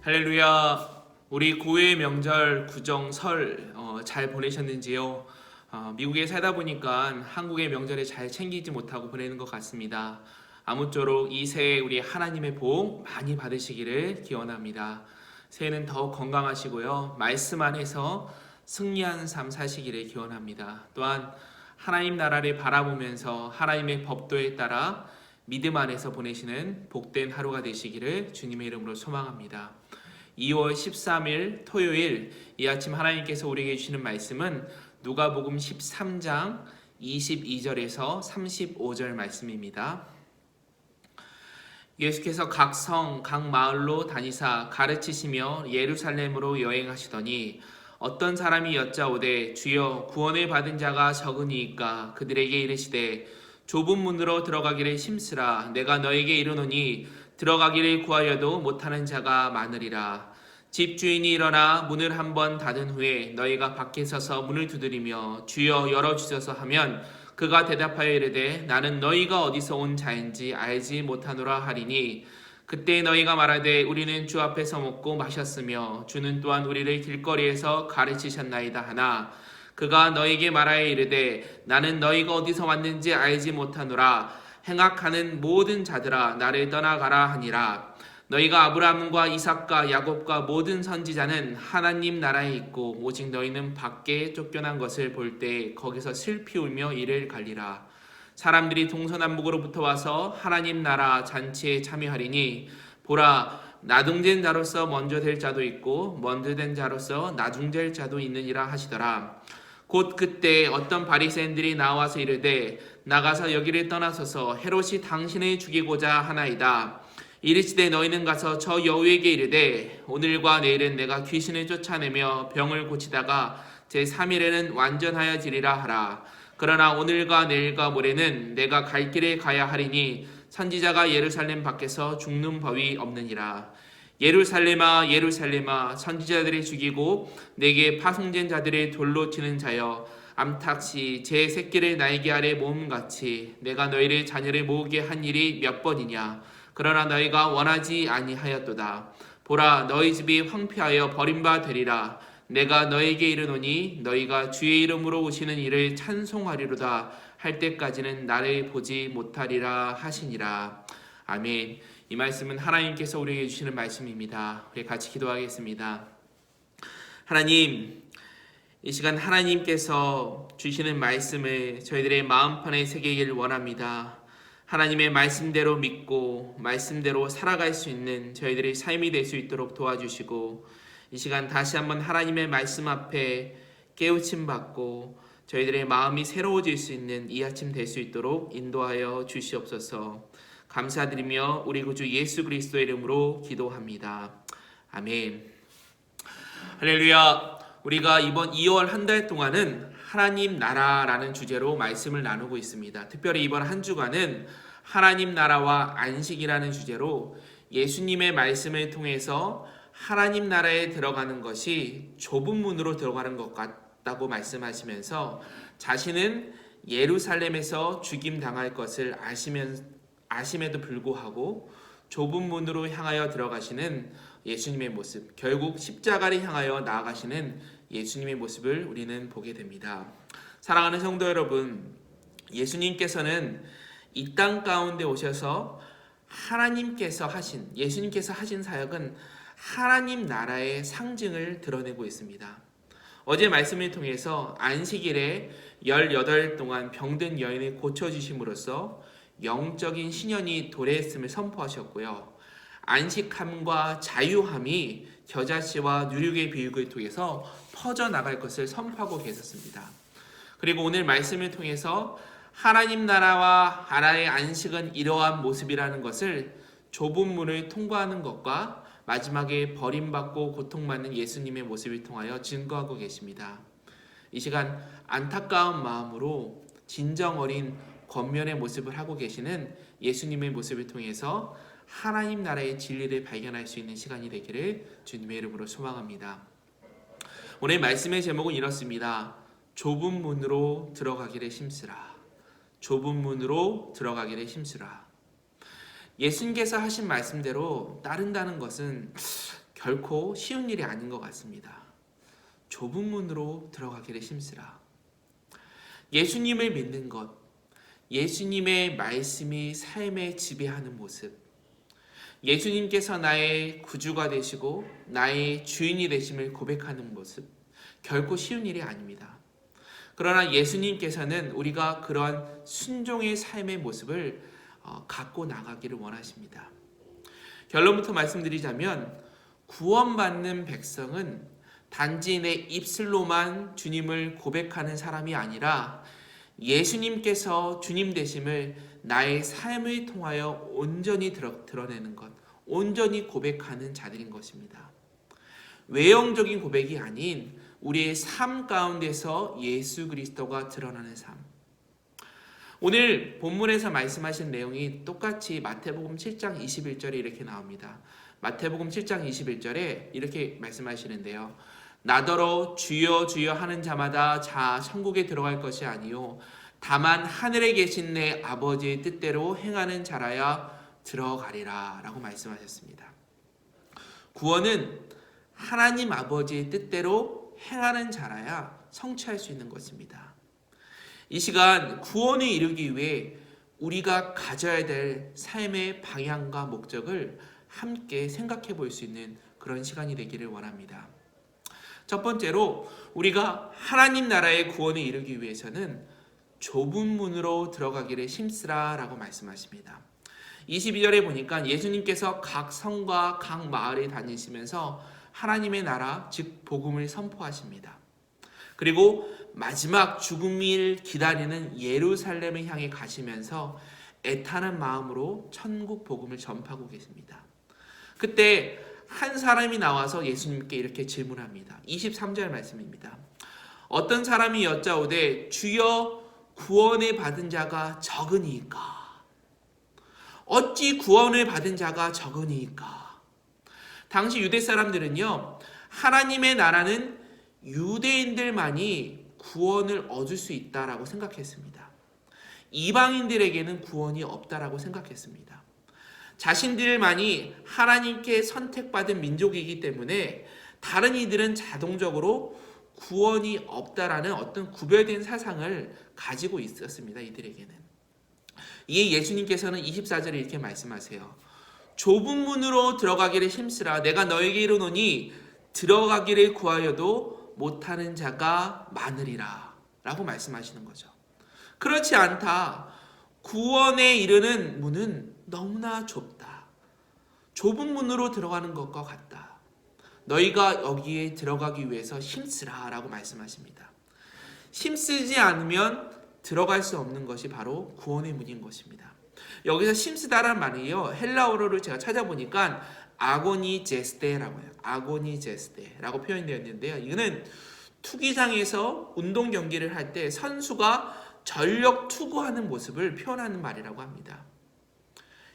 할렐루야. 우리 구의 명절 구정설 잘 보내셨는지요? 미국에 살다 보니까 한국의 명절에 잘 챙기지 못하고 보내는 것 같습니다. 아무쪼록 이 새해 우리 하나님의 복 많이 받으시기를 기원합니다. 새해는 더욱 건강하시고요, 말씀 안에서 승리하는 삶 사시기를 기원합니다. 또한 하나님 나라를 바라보면서 하나님의 법도에 따라 믿음 안에서 보내시는 복된 하루가 되시기를 주님의 이름으로 소망합니다. 2월 13일 토요일 이 아침 하나님께서 우리에게 주시는 말씀은 누가복음 13장 22절에서 35절 말씀입니다. 예수께서 각 성, 각 마을로 다니사 가르치시며 예루살렘으로 여행하시더니 어떤 사람이 여짜오되 주여 구원을 받은 자가 적으니이까 그들에게 이르시되 좁은 문으로 들어가기를 힘쓰라. 내가 너에게 이르노니 들어가기를 구하여도 못하는 자가 많으리라. 집주인이 일어나 문을 한번 닫은 후에 너희가 밖에 서서 문을 두드리며 주여 열어주소서 하면 그가 대답하여 이르되 나는 너희가 어디서 온 자인지 알지 못하노라 하리니 그때 너희가 말하되 우리는 주 앞에서 먹고 마셨으며 주는 또한 우리를 길거리에서 가르치셨나이다 하나 그가 너희에게 말하여 이르되 나는 너희가 어디서 왔는지 알지 못하노라. 행악하는 모든 자들아 나를 떠나가라 하니라. 너희가 아브라함과 이삭과 야곱과 모든 선지자는 하나님 나라에 있고 오직 너희는 밖에 쫓겨난 것을 볼 때 거기서 슬피 울며 이를 갈리라. 사람들이 동서남북으로부터 와서 하나님 나라 잔치에 참여하리니 보라 나중된 자로서 먼저 될 자도 있고 먼저 된 자로서 나중될 자도 있느니라 하시더라. 곧 그때 어떤 바리새인들이 나와서 이르되 나가서 여기를 떠나소서 헤롯이 당신을 죽이고자 하나이다. 이르시되 너희는 가서 저 여우에게 이르되 오늘과 내일은 내가 귀신을 쫓아내며 병을 고치다가 제3일에는 완전하여지리라 하라. 그러나 오늘과 내일과 모레는 내가 갈 길에 가야 하리니 선지자가 예루살렘 밖에서 죽는 법이 없느니라. 예루살렘아 예루살렘아 선지자들을 죽이고 내게 파송된 자들을 돌로 치는 자여 암탉이 제 새끼를 날개 아래 모음같이 내가 너희를 자녀를 모으게 한 일이 몇 번이냐. 그러나 너희가 원하지 아니하였도다. 보라 너희 집이 황폐하여 버림바 되리라. 내가 너희에게 이르노니 너희가 주의 이름으로 오시는 이를 찬송하리로다 할 때까지는 나를 보지 못하리라 하시니라. 아멘. 이 말씀은 하나님께서 우리에게 주시는 말씀입니다. 우리 같이 기도하겠습니다. 하나님, 이 시간 하나님께서 주시는 말씀을 저희들의 마음판에 새기길 원합니다. 하나님의 말씀대로 믿고 말씀대로 살아갈 수 있는 저희들의 삶이 될 수 있도록 도와주시고 이 시간 다시 한번 하나님의 말씀 앞에 깨우침 받고 저희들의 마음이 새로워질 수 있는 이 아침 될 수 있도록 인도하여 주시옵소서. 감사드리며 우리 구주 예수 그리스도의 이름으로 기도합니다. 아멘. 할렐루야. 우리가 이번 2월 한 달 동안은 하나님 나라라는 주제로 말씀을 나누고 있습니다. 특별히 이번 한 주간은 하나님 나라와 안식이라는 주제로 예수님의 말씀을 통해서 하나님 나라에 들어가는 것이 좁은 문으로 들어가는 것 같다고 말씀하시면서 자신은 예루살렘에서 죽임당할 것을 아심에도 불구하고 좁은 문으로 향하여 들어가시는 예수님의 모습, 결국 십자가를 향하여 나아가시는 예수님의 모습을 우리는 보게 됩니다. 사랑하는 성도 여러분, 예수님께서는 이 땅 가운데 오셔서 예수님께서 하신 사역은 하나님 나라의 상징을 드러내고 있습니다. 어제 말씀을 통해서 안식일에 18 동안 병든 여인을 고쳐주심으로써 영적인 신현이 도래했음을 선포하셨고요. 안식함과 자유함이 겨자씨와 누룩의 비육을 통해서 퍼져나갈 것을 선포하고 계셨습니다. 그리고 오늘 말씀을 통해서 하나님 나라와 나라의 안식은 이러한 모습이라는 것을 좁은 문을 통과하는 것과 마지막에 버림받고 고통받는 예수님의 모습을 통하여 증거하고 계십니다. 이 시간 안타까운 마음으로 진정 어린 권면의 모습을 하고 계시는 예수님의 모습을 통해서 하나님 나라의 진리를 발견할 수 있는 시간이 되기를 주님의 이름으로 소망합니다. 오늘 말씀의 제목은 이렇습니다. 좁은 문으로 들어가기를 힘쓰라. 좁은 문으로 들어가기를 힘쓰라. 예수님께서 하신 말씀대로 따른다는 것은 결코 쉬운 일이 아닌 것 같습니다. 좁은 문으로 들어가기를 힘쓰라. 예수님을 믿는 것, 예수님의 말씀이 삶에 지배하는 모습, 예수님께서 나의 구주가 되시고 나의 주인이 되심을 고백하는 모습, 결코 쉬운 일이 아닙니다. 그러나 예수님께서는 우리가 그러한 순종의 삶의 모습을 갖고 나가기를 원하십니다. 결론부터 말씀드리자면 구원받는 백성은 단지 내 입술로만 주님을 고백하는 사람이 아니라 예수님께서 주님 되심을 나의 삶을 통하여 온전히 드러내는 것, 온전히 고백하는 자들인 것입니다. 외형적인 고백이 아닌 우리의 삶 가운데서 예수 그리스도가 드러나는 삶. 오늘 본문에서 말씀하신 내용이 똑같이 마태복음 7장 21절에 이렇게 나옵니다. 마태복음 7장 21절에 이렇게 말씀하시는데요. 나더러 주여 주여 하는 자마다 천국에 들어갈 것이 아니요 다만 하늘에 계신 내 아버지의 뜻대로 행하는 자라야 들어가리라 라고 말씀하셨습니다. 구원은 하나님 아버지의 뜻대로 행하는 자라야 성취할 수 있는 것입니다. 이 시간 구원에 이르기 위해 우리가 가져야 될 삶의 방향과 목적을 함께 생각해 볼 수 있는 그런 시간이 되기를 원합니다. 첫 번째로 우리가 하나님 나라의 구원에 이르기 위해서는 좁은 문으로 들어가기를 힘쓰라 라고 말씀하십니다. 22절에 보니까 예수님께서 각 성과 각 마을에 다니시면서 하나님의 나라 즉 복음을 선포하십니다. 그리고 마지막 죽음을 기다리는 예루살렘을 향해 가시면서 애타는 마음으로 천국 복음을 전파하고 계십니다. 그때 한 사람이 나와서 예수님께 이렇게 질문합니다. 23절 말씀입니다. 어떤 사람이 여짜오되 주여 구원을 받은 자가 적으니까. 어찌 구원을 받은 자가 적으니까. 당시 유대 사람들은요, 하나님의 나라는 유대인들만이 구원을 얻을 수 있다라고 생각했습니다. 이방인들에게는 구원이 없다라고 생각했습니다. 자신들만이 하나님께 선택받은 민족이기 때문에 다른 이들은 자동적으로 구원이 없다라는 어떤 구별된 사상을 가지고 있었습니다. 이들에게는. 이에 예수님께서는 24절에 이렇게 말씀하세요. 좁은 문으로 들어가기를 힘쓰라. 내가 너에게 이르노니 들어가기를 구하여도 못하는 자가 많으리라 라고 말씀하시는 거죠. 그렇지 않다. 구원에 이르는 문은 너무나 좁다. 좁은 문으로 들어가는 것과 같다. 너희가 여기에 들어가기 위해서 힘쓰라 라고 말씀하십니다. 힘쓰지 않으면 들어갈 수 없는 것이 바로 구원의 문인 것입니다. 여기서 힘쓰다라는 말이요, 헬라어를 제가 찾아보니까 아고니제스테라고 해요. 아고니제스테라고 표현되어 있는데요. 이거는 투기장에서 운동 경기를 할 때 선수가 전력 투구하는 모습을 표현하는 말이라고 합니다.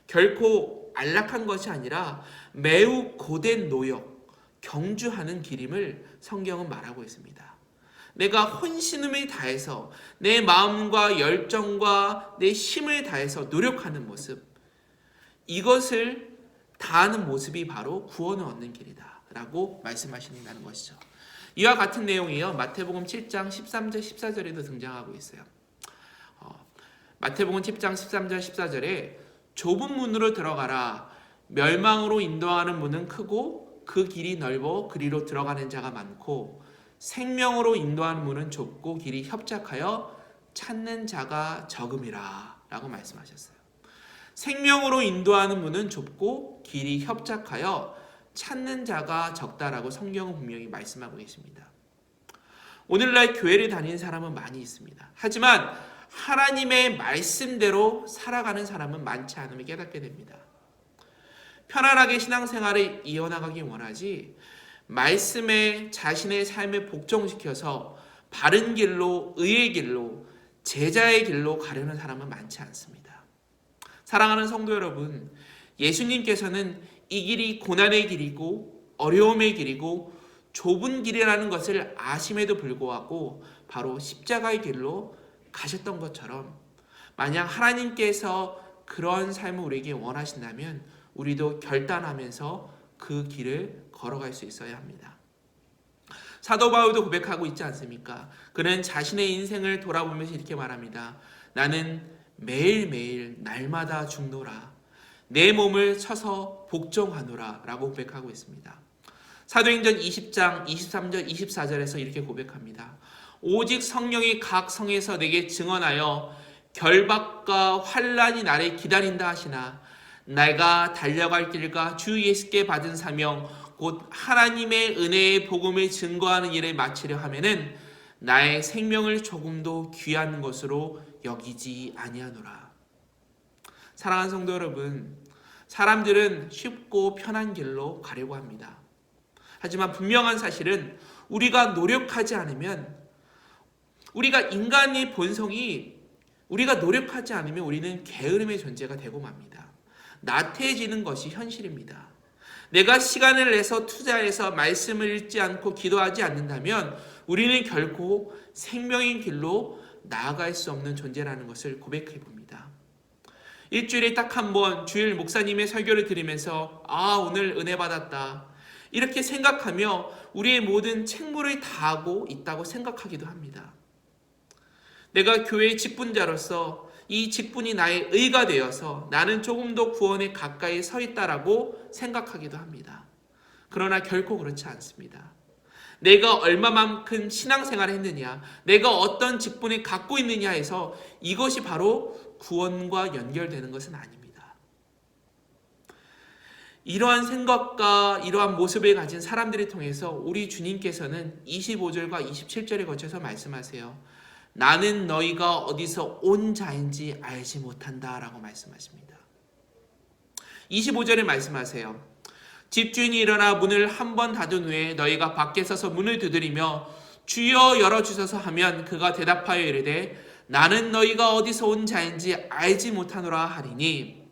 결코 안락한 것이 아니라 매우 고된 노역, 경주하는 길임을 성경은 말하고 있습니다. 내가 혼신을 다해서 내 마음과 열정과 내 힘을 다해서 노력하는 모습, 이것을 다하는 모습이 바로 구원을 얻는 길이다 라고 말씀하신다는 것이죠. 이와 같은 내용이요, 마태복음 7장 13절 14절에도 등장하고 있어요. 마태복음 10장 13절 14절에 좁은 문으로 들어가라. 멸망으로 인도하는 문은 크고 그 길이 넓어 그리로 들어가는 자가 많고 생명으로 인도하는 문은 좁고 길이 협착하여 찾는 자가 적음이라 라고 말씀하셨어요. 생명으로 인도하는 문은 좁고 길이 협착하여 찾는 자가 적다라고 성경은 분명히 말씀하고 계십니다. 오늘날 교회를 다니는 사람은 많이 있습니다. 하지만 하나님의 말씀대로 살아가는 사람은 많지 않음을 깨닫게 됩니다. 편안하게 신앙생활을 이어나가기 원하지 말씀에 자신의 삶을 복종시켜서 바른 길로, 의의 길로, 제자의 길로 가려는 사람은 많지 않습니다. 사랑하는 성도 여러분, 예수님께서는 이 길이 고난의 길이고 어려움의 길이고 좁은 길이라는 것을 아심에도 불구하고 바로 십자가의 길로 가셨던 것처럼, 만약 하나님께서 그런 삶을 우리에게 원하신다면 우리도 결단하면서 그 길을 걸어갈 수 있어야 합니다. 사도 바울도 고백하고 있지 않습니까? 그는 자신의 인생을 돌아보면서 이렇게 말합니다. 나는 매일매일 날마다 죽노라. 내 몸을 쳐서 복종하노라 라고 고백하고 있습니다. 사도행전 20장 23절 24절에서 이렇게 고백합니다. 오직 성령이 각 성에서 내게 증언하여 결박과 환난이 나를 기다린다 하시나 내가 달려갈 길과 주 예수께 받은 사명 곧 하나님의 은혜의 복음을 증거하는 일을 마치려 하면은 나의 생명을 조금도 귀한 것으로 여기지 아니하노라. 사랑하는 성도 여러분, 사람들은 쉽고 편한 길로 가려고 합니다. 하지만 분명한 사실은 우리가 노력하지 않으면, 우리가 인간의 본성이 우리가 노력하지 않으면 우리는 게으름의 존재가 되고 맙니다. 나태해지는 것이 현실입니다. 내가 시간을 내서 투자해서 말씀을 읽지 않고 기도하지 않는다면 우리는 결코 생명의 길로 나아갈 수 없는 존재라는 것을 고백해 봅니다. 일주일에 딱 한 번 주일 목사님의 설교를 들으면서 오늘 은혜 받았다 이렇게 생각하며 우리의 모든 책무를 다하고 있다고 생각하기도 합니다. 내가 교회의 직분자로서 이 직분이 나의 의가 되어서 나는 조금 더 구원에 가까이 서 있다라고 생각하기도 합니다. 그러나 결코 그렇지 않습니다. 내가 얼마만큼 신앙생활을 했느냐, 내가 어떤 직분을 갖고 있느냐 해서 이것이 바로 구원과 연결되는 것은 아닙니다. 이러한 생각과 이러한 모습을 가진 사람들을 통해서 우리 주님께서는 25절과 27절에 거쳐서 말씀하세요. 나는 너희가 어디서 온 자인지 알지 못한다 라고 말씀하십니다. 25절에 말씀하세요. 집주인이 일어나 문을 한 번 닫은 후에 너희가 밖에 서서 문을 두드리며 주여 열어주소서 하면 그가 대답하여 이르되 나는 너희가 어디서 온 자인지 알지 못하노라 하리니.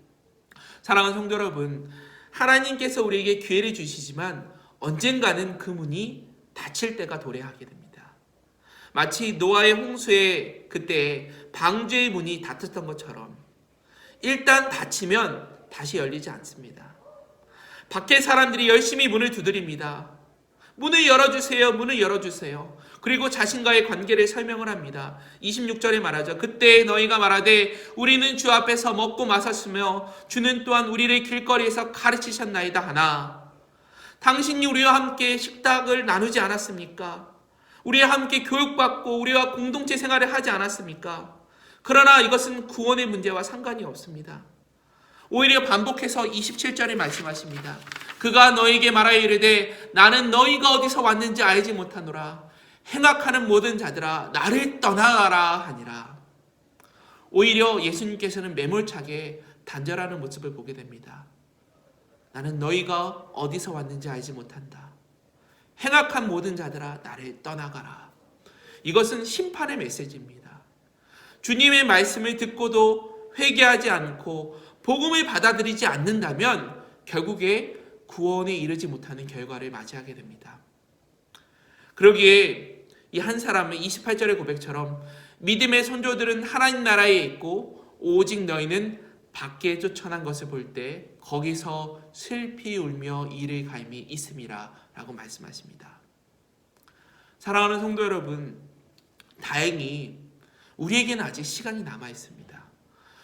사랑하는 성도 여러분, 하나님께서 우리에게 기회를 주시지만 언젠가는 그 문이 닫힐 때가 도래하게 됩니다. 마치 노아의 홍수의 그때 방주의 문이 닫혔던 것처럼 일단 닫히면 다시 열리지 않습니다. 밖에 사람들이 열심히 문을 두드립니다. 문을 열어주세요. 문을 열어주세요. 그리고 자신과의 관계를 설명을 합니다. 26절에 말하죠. 그때 너희가 말하되 우리는 주 앞에서 먹고 마셨으며 주는 또한 우리를 길거리에서 가르치셨나이다 하나 당신이 우리와 함께 식탁을 나누지 않았습니까? 우리와 함께 교육받고 우리와 공동체 생활을 하지 않았습니까? 그러나 이것은 구원의 문제와 상관이 없습니다. 오히려 반복해서 27절에 말씀하십니다. 그가 너에게 말하여 이르되 나는 너희가 어디서 왔는지 알지 못하노라. 행악하는 모든 자들아 나를 떠나가라 하니라. 오히려 예수님께서는 매몰차게 단절하는 모습을 보게 됩니다. 나는 너희가 어디서 왔는지 알지 못한다. 행악한 모든 자들아 나를 떠나가라. 이것은 심판의 메시지입니다. 주님의 말씀을 듣고도 회개하지 않고 복음을 받아들이지 않는다면 결국에 구원에 이르지 못하는 결과를 맞이하게 됩니다. 그러기에 이 한 사람은 28절의 고백처럼 믿음의 손조들은 하나님 나라에 있고 오직 너희는 밖에 쫓겨난 것을 볼 때 거기서 슬피 울며 이를 갈미 있음이라 라고 말씀하십니다. 사랑하는 성도 여러분, 다행히 우리에게는 아직 시간이 남아 있습니다.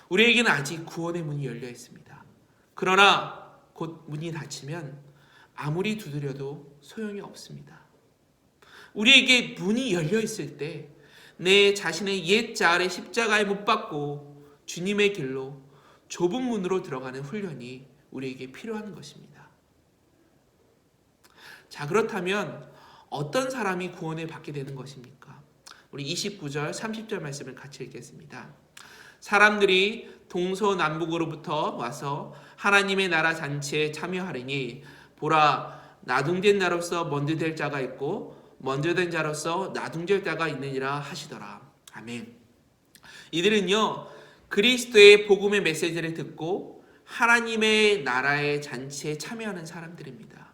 우리에게는 아직 구원의 문이 열려 있습니다. 그러나 곧 문이 닫히면 아무리 두드려도 소용이 없습니다. 우리에게 문이 열려 있을 때 내 자신의 옛 자아의 십자가에 못 박고 주님의 길로 좁은 문으로 들어가는 훈련이 우리에게 필요한 것입니다. 자, 그렇다면 어떤 사람이 구원을 받게 되는 것입니까? 우리 29절, 30절 말씀을 같이 읽겠습니다. 사람들이 동서남북으로부터 와서 하나님의 나라 잔치에 참여하리니 보라, 나둥된 나로서 먼저 될 자가 있고 먼저 된 자로서 나둥될 자가 있느니라 하시더라. 아멘. 이들은요, 그리스도의 복음의 메시지를 듣고 하나님의 나라의 잔치에 참여하는 사람들입니다.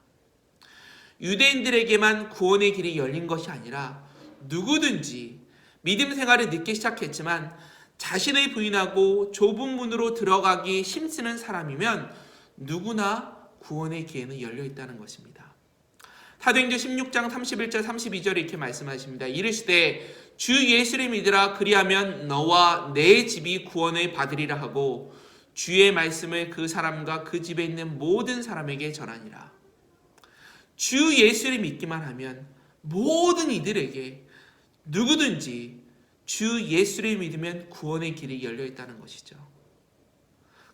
유대인들에게만 구원의 길이 열린 것이 아니라 누구든지 믿음 생활을 늦게 시작했지만 자신을 부인하고 좁은 문으로 들어가기 힘쓰는 사람이면 누구나 구원의 기회는 열려 있다는 것입니다. 사도행전 16장 31절 32절 이렇게 말씀하십니다. 이르시되 주 예수를 믿으라. 그리하면 너와 내 집이 구원을 받으리라 하고 주의 말씀을 그 사람과 그 집에 있는 모든 사람에게 전하니라. 주 예수를 믿기만 하면 모든 이들에게 누구든지 주 예수를 믿으면 구원의 길이 열려 있다는 것이죠.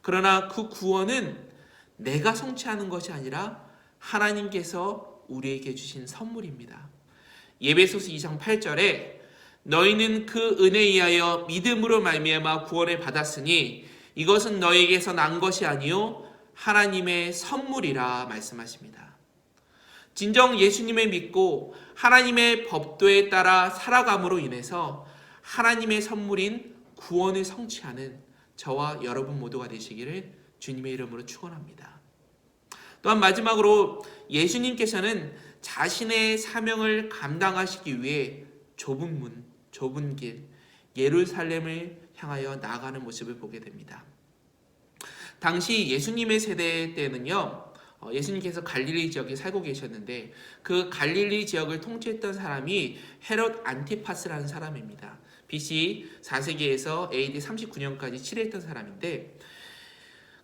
그러나 그 구원은 내가 성취하는 것이 아니라 하나님께서 우리에게 주신 선물입니다. 에베소서 2장 8절에 너희는 그 은혜에 의하여 믿음으로 말미암아 구원을 받았으니 이것은 너희에게서 난 것이 아니요 하나님의 선물이라 말씀하십니다. 진정 예수님을 믿고 하나님의 법도에 따라 살아감으로 인해서 하나님의 선물인 구원을 성취하는 저와 여러분 모두가 되시기를 주님의 이름으로 축원합니다. 또한 마지막으로 예수님께서는 자신의 사명을 감당하시기 위해 좁은 문, 좁은 길, 예루살렘을 향하여 나아가는 모습을 보게 됩니다. 당시 예수님의 세대 때는요, 예수님께서 갈릴리 지역에 살고 계셨는데 그 갈릴리 지역을 통치했던 사람이 헤롯 안티파스라는 사람입니다. BC 4세기에서 AD 39년까지 치리했던 사람인데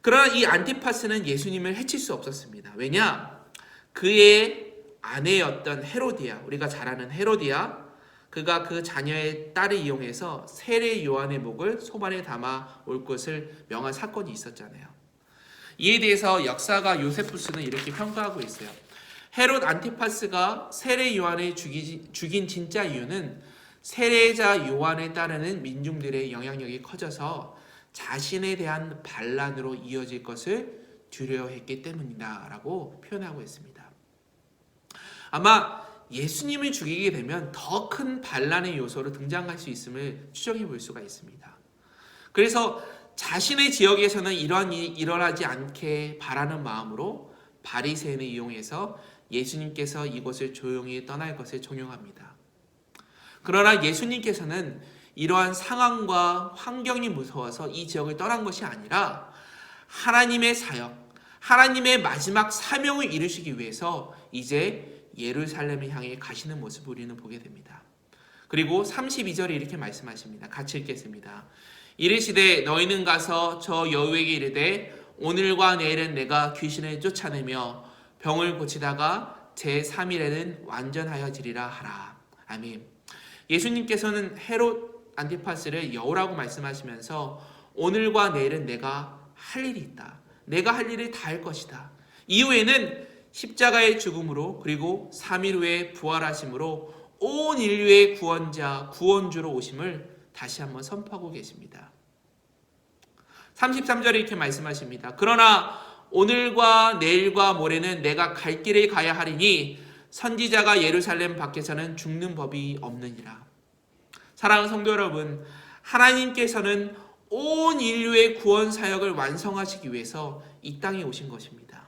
그러나 이 안티파스는 예수님을 해칠 수 없었습니다. 왜냐? 그의 아내였던 헤로디아, 우리가 잘 아는 헤로디아, 그가 그 자녀의 딸을 이용해서 세례 요한의 목을 소반에 담아 올 것을 명한 사건이 있었잖아요. 이에 대해서 역사가 요세푸스는 이렇게 평가하고 있어요. 헤롯 안티파스가 세례 요한을 죽인 진짜 이유는 세례자 요한에 따르는 민중들의 영향력이 커져서 자신에 대한 반란으로 이어질 것을 두려워했기 때문이다 라고 표현하고 있습니다. 아마 예수님을 죽이게 되면 더 큰 반란의 요소로 등장할 수 있음을 추정해 볼 수가 있습니다. 그래서 자신의 지역에서는 이러한 일이 일어나지 않게 바라는 마음으로 바리새인을 이용해서 예수님께서 이곳을 조용히 떠날 것을 종용합니다. 그러나 예수님께서는 이러한 상황과 환경이 무서워서 이 지역을 떠난 것이 아니라 하나님의 사역, 하나님의 마지막 사명을 이루시기 위해서 이제 예루살렘을 향해 가시는 모습을 우리는 보게 됩니다. 그리고 32절에 이렇게 말씀하십니다. 같이 읽겠습니다. 이르시되 너희는 가서 저 여우에게 이르되 오늘과 내일은 내가 귀신을 쫓아내며 병을 고치다가 제3일에는 완전하여지리라 하라. 아멘. 예수님께서는 헤롯 안티파스를 여우라고 말씀하시면서 오늘과 내일은 내가 할 일이 있다. 내가 할 일을 다 할 것이다. 이후에는 십자가의 죽음으로 그리고 3일 후에 부활하심으로 온 인류의 구원자, 구원주로 오심을 다시 한번 선포하고 계십니다. 33절에 이렇게 말씀하십니다. 그러나 오늘과 내일과 모레는 내가 갈 길에 가야 하리니 선지자가 예루살렘 밖에서는 죽는 법이 없느니라. 사랑하는 성도 여러분, 하나님께서는 온 인류의 구원 사역을 완성하시기 위해서 이 땅에 오신 것입니다.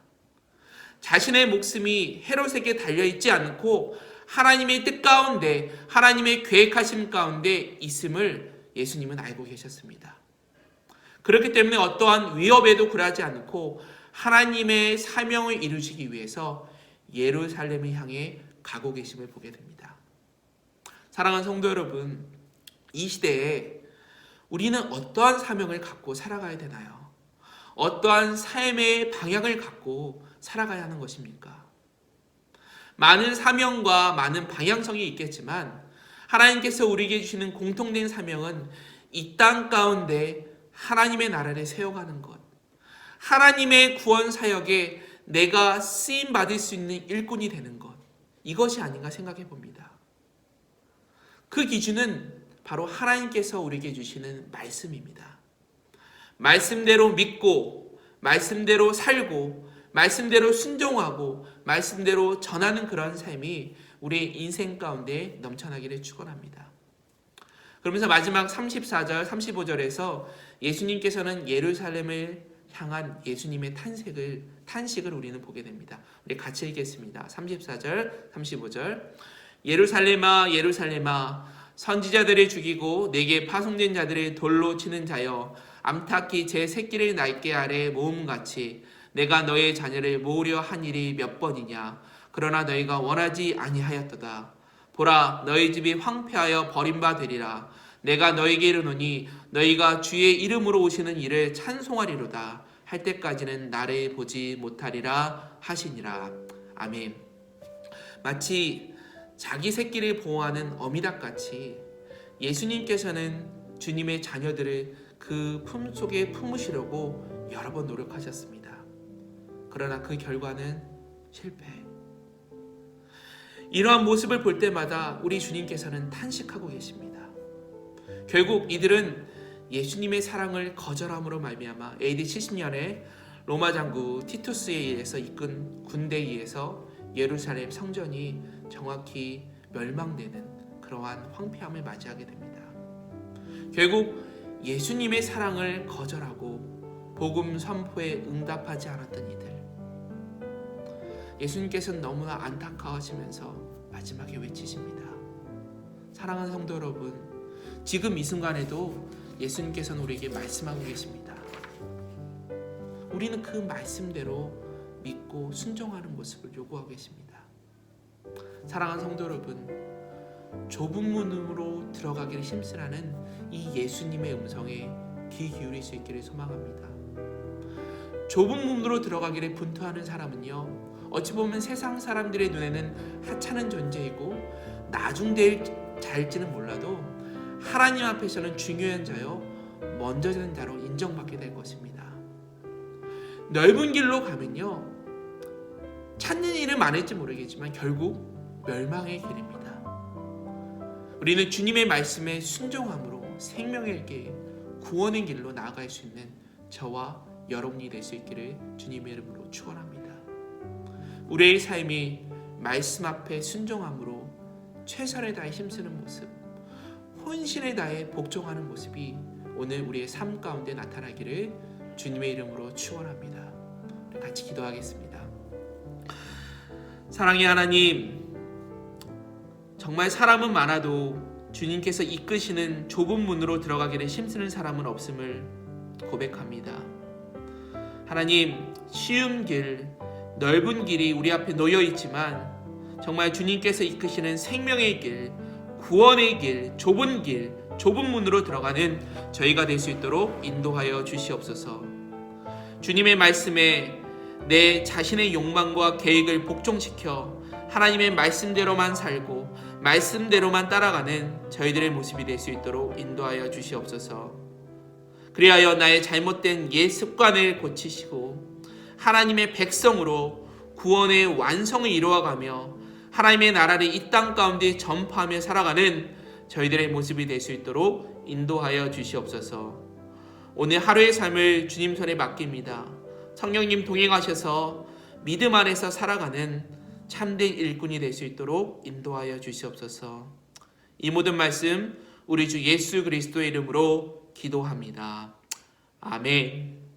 자신의 목숨이 헤롯에게 달려있지 않고 하나님의 뜻 가운데, 하나님의 계획하심 가운데 있음을 예수님은 알고 계셨습니다. 그렇기 때문에 어떠한 위협에도 굴하지 않고 하나님의 사명을 이루시기 위해서 예루살렘을 향해 가고 계심을 보게 됩니다. 사랑하는 성도 여러분, 이 시대에 우리는 어떠한 사명을 갖고 살아가야 되나요? 어떠한 삶의 방향을 갖고 살아가야 하는 것입니까? 많은 사명과 많은 방향성이 있겠지만 하나님께서 우리에게 주시는 공통된 사명은 이 땅 가운데 하나님의 나라를 세워가는 것, 하나님의 구원 사역에 내가 쓰임 받을 수 있는 일꾼이 되는 것, 이것이 아닌가 생각해 봅니다. 그 기준은 바로 하나님께서 우리에게 주시는 말씀입니다. 말씀대로 믿고, 말씀대로 살고, 말씀대로 순종하고, 말씀대로 전하는 그런 삶이 우리의 인생 가운데 넘쳐나기를 축원합니다. 그러면서 마지막 34절, 35절에서 예수님께서는 예루살렘을 향한 예수님의 탄식을 우리는 보게 됩니다. 우리 같이 읽겠습니다. 34절, 35절. 예루살렘아, 예루살렘아, 선지자들을 죽이고 내게 파송된 자들을 돌로 치는 자여, 암탉이 제 새끼를 날개 아래 모음같이 내가 너의 자녀를 모으려 한 일이 몇 번이냐. 그러나 너희가 원하지 아니하였도다. 보라, 너희 집이 황폐하여 버림바 되리라. 내가 너희에게 이르노니 너희가 주의 이름으로 오시는 이를 찬송하리로다 할 때까지는 나를 보지 못하리라 하시니라. 아멘. 마치 자기 새끼를 보호하는 어미닭같이 예수님께서는 주님의 자녀들을 그 품속에 품으시려고 여러 번 노력하셨습니다. 그러나 그 결과는 실패. 이러한 모습을 볼 때마다 우리 주님께서는 탄식하고 계십니다. 결국 이들은 예수님의 사랑을 거절함으로 말미암아 AD 70년에 로마 장구 티투스에 의해서 이끈 군대에 의해서 예루살렘 성전이 정확히 멸망되는 그러한 황폐함을 맞이하게 됩니다. 결국 예수님의 사랑을 거절하고 복음 선포에 응답하지 않았던 이들, 예수님께서는 너무나 안타까워하시면서 마지막에 외치십니다. 사랑하는 성도 여러분, 지금 이 순간에도 예수님께서는 우리에게 말씀하고 계십니다. 우리는 그 말씀대로 믿고 순종하는 모습을 요구하고 계십니다. 사랑하는 성도 여러분, 좁은 문으로 들어가기를 힘쓰라는 이 예수님의 음성에 귀 기울일 수 있기를 소망합니다. 좁은 문으로 들어가기를 분투하는 사람은요, 어찌 보면 세상 사람들의 눈에는 하찮은 존재이고 나중될 자일지는 몰라도 하나님 앞에서는 중요한 자요, 먼저 되는 자로 인정받게 될 것입니다. 넓은 길로 가면요, 찾는 일은 많을지 모르겠지만 결국 멸망의 길입니다. 우리는 주님의 말씀에 순종함으로 생명의 길, 구원의 길로 나아갈 수 있는 저와 여러분이 될 수 있기를 주님의 이름으로 축원합니다. 우리의 삶이 말씀 앞에 순종함으로 최선을 다해 힘쓰는 모습, 혼신을 다해 복종하는 모습이 오늘 우리의 삶 가운데 나타나기를 주님의 이름으로 축원합니다. 같이 기도하겠습니다. 사랑의 하나님, 정말 사람은 많아도 주님께서 이끄시는 좁은 문으로 들어가기를 힘쓰는 사람은 없음을 고백합니다. 하나님, 쉬운 길, 넓은 길이 우리 앞에 놓여 있지만 정말 주님께서 이끄시는 생명의 길, 구원의 길, 좁은 문으로 들어가는 저희가 될 수 있도록 인도하여 주시옵소서. 주님의 말씀에 내 자신의 욕망과 계획을 복종시켜 하나님의 말씀대로만 살고 말씀대로만 따라가는 저희들의 모습이 될 수 있도록 인도하여 주시옵소서. 그리하여 나의 잘못된 옛 습관을 고치시고 하나님의 백성으로 구원의 완성을 이루어가며 하나님의 나라를 이 땅 가운데 전파하며 살아가는 저희들의 모습이 될 수 있도록 인도하여 주시옵소서. 오늘 하루의 삶을 주님 손에 맡깁니다. 성령님 동행하셔서 믿음 안에서 살아가는 참된 일꾼이 될 수 있도록 인도하여 주시옵소서. 이 모든 말씀 우리 주 예수 그리스도의 이름으로 기도합니다. 아멘.